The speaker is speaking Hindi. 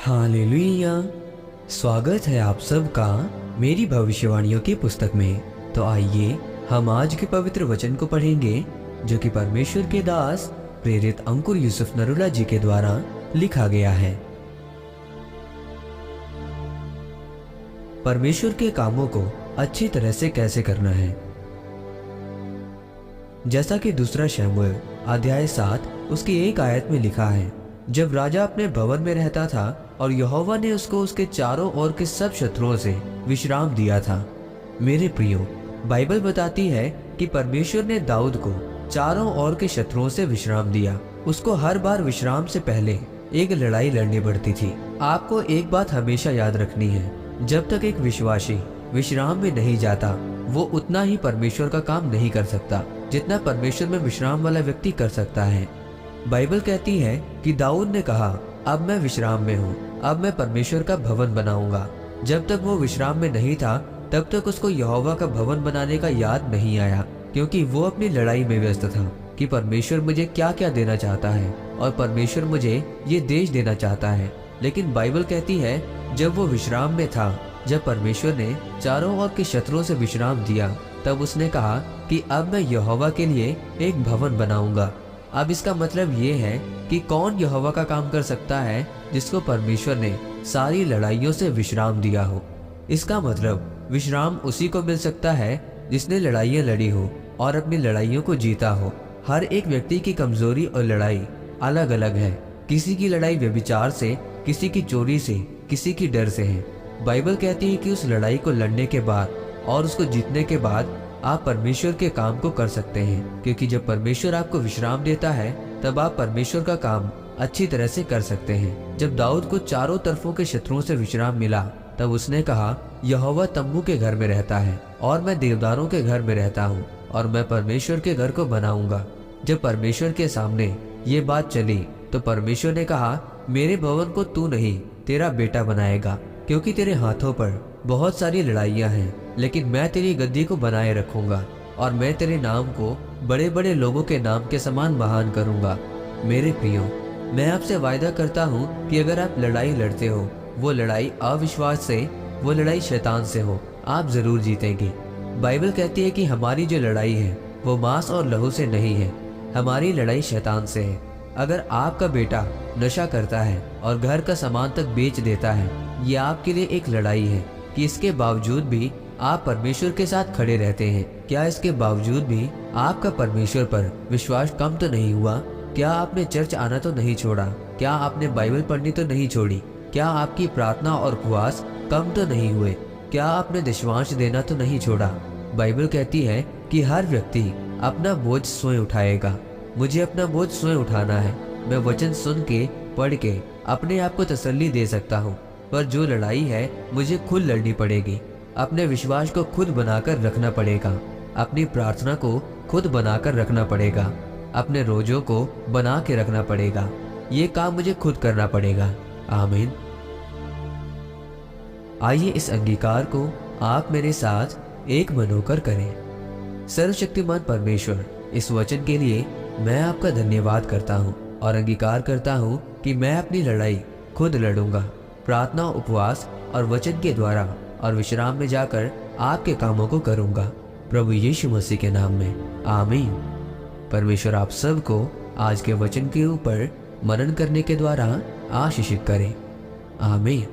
हालेलुया। स्वागत है आप सबका मेरी भविष्यवाणियों की पुस्तक में। तो आइए हम आज के पवित्र वचन को पढ़ेंगे जो कि परमेश्वर के दास प्रेरित अंकुर यूसुफ नरूला जी के द्वारा लिखा गया है। परमेश्वर के कामों को अच्छी तरह से कैसे करना है। जैसा कि दूसरा शमूएल अध्याय 7 उसकी 1 आयत में लिखा है, जब राजा अपने भवन में रहता था और यहोवा ने उसको उसके चारों ओर के सब शत्रुओं से विश्राम दिया था। मेरे प्रियो, बाइबल बताती है कि परमेश्वर ने दाऊद को चारों ओर के शत्रुओं से विश्राम दिया। उसको हर बार विश्राम से पहले एक लड़ाई लड़नी पड़ती थी। आपको एक बात हमेशा याद रखनी है, जब तक एक विश्वासी विश्राम में नहीं जाता वो उतना ही परमेश्वर का काम नहीं कर सकता जितना परमेश्वर में विश्राम वाला व्यक्ति कर सकता है। बाइबल कहती है कि दाऊद ने कहा, अब मैं विश्राम में हूँ, अब मैं परमेश्वर का भवन बनाऊंगा। जब तक वो विश्राम में नहीं था तब तक उसको यहोवा का भवन बनाने का याद नहीं आया, क्योंकि वो अपनी लड़ाई में व्यस्त था कि परमेश्वर मुझे क्या क्या देना चाहता है और परमेश्वर मुझे ये देश देना चाहता है। लेकिन बाइबल कहती है जब वो विश्राम में था, जब परमेश्वर ने चारों ओर के शत्रुओं से विश्राम दिया, तब उसने कहा कि अब मैं यहोवा के लिए एक भवन बनाऊंगा। अब इसका मतलब ये है कि कौन यहोवा का काम कर सकता है जिसको परमेश्वर ने सारी लड़ाइयों से विश्राम दिया हो। इसका मतलब विश्राम उसी को मिल सकता है जिसने लड़ाइयाँ लड़ी हो और अपनी लड़ाइयों को जीता हो। हर एक व्यक्ति की कमजोरी और लड़ाई अलग अलग है। किसी की लड़ाई व्यभिचार से, किसी की चोरी से, किसी की डर से है। बाइबल कहती है कि उस लड़ाई को लड़ने के बाद और उसको जीतने के बाद आप परमेश्वर के काम को कर सकते हैं, क्योंकि जब परमेश्वर आपको विश्राम देता है तब आप परमेश्वर का काम अच्छी तरह से कर सकते हैं। जब दाऊद को चारों तरफों के शत्रुओं से विश्राम मिला तब उसने कहा, यहोवा तम्बू के घर में रहता है और मैं देवदारों के घर में रहता हूँ और मैं परमेश्वर के घर को बनाऊंगा। जब परमेश्वर के सामने ये बात चली तो परमेश्वर ने कहा, मेरे भवन को तू नहीं तेरा बेटा बनाएगा, क्योंकि तेरे हाथों पर बहुत सारी लड़ाइयाँ हैं, लेकिन मैं तेरी गद्दी को बनाए रखूंगा और मैं तेरे नाम को बड़े बड़े लोगों के नाम के समान महान करूंगा। मेरे प्रियो, मैं आपसे वायदा करता हूँ कि अगर आप लड़ाई लड़ते हो, वो लड़ाई अविश्वास से, वो लड़ाई शैतान से हो, आप जरूर जीतेंगे। बाइबल कहती है कि हमारी जो लड़ाई है वो मांस और लहू से नहीं है, हमारी लड़ाई शैतान से है। अगर आपका बेटा नशा करता है और घर का सामान तक बेच देता है, ये आपके लिए एक लड़ाई है कि इसके बावजूद भी आप परमेश्वर के साथ खड़े रहते हैं। क्या इसके बावजूद भी आपका परमेश्वर पर विश्वास कम तो नहीं हुआ? क्या आपने चर्च आना तो नहीं छोड़ा? क्या आपने बाइबल पढ़नी तो नहीं छोड़ी? क्या आपकी प्रार्थना और उपवास कम तो नहीं हुए? क्या आपने दशमांश देना तो नहीं छोड़ा? बाइबल कहती है कि हर व्यक्ति अपना बोझ स्वयं उठाएगा। मुझे अपना बोझ स्वयं उठाना है। मैं वचन सुन के, पढ़ के अपने आप को तसल्ली दे सकता हूँ, पर जो लड़ाई है मुझे खुद लड़नी पड़ेगी। अपने विश्वास को खुद बनाकर रखना पड़ेगा, अपनी प्रार्थना को खुद बनाकर रखना पड़ेगा, अपने रोजों को बना के रखना पड़ेगा। ये काम मुझे खुद करना पड़ेगा। आमीन। आइए इस अंगीकार को आप मेरे साथ एक मन होकर करें। सर्वशक्तिमान परमेश्वर, इस वचन के लिए मैं आपका धन्यवाद करता हूँ और अंगीकार करता हूँ कि मैं अपनी लड़ाई खुद लड़ूंगा, प्रार्थना, उपवास और वचन के द्वारा, और विश्राम में जाकर आपके कामों को करूंगा। प्रभु यीशु मसीह के नाम में आमीन। परमेश्वर आप सबको आज के वचन के ऊपर मनन करने के द्वारा आशीषित करे। आमीन।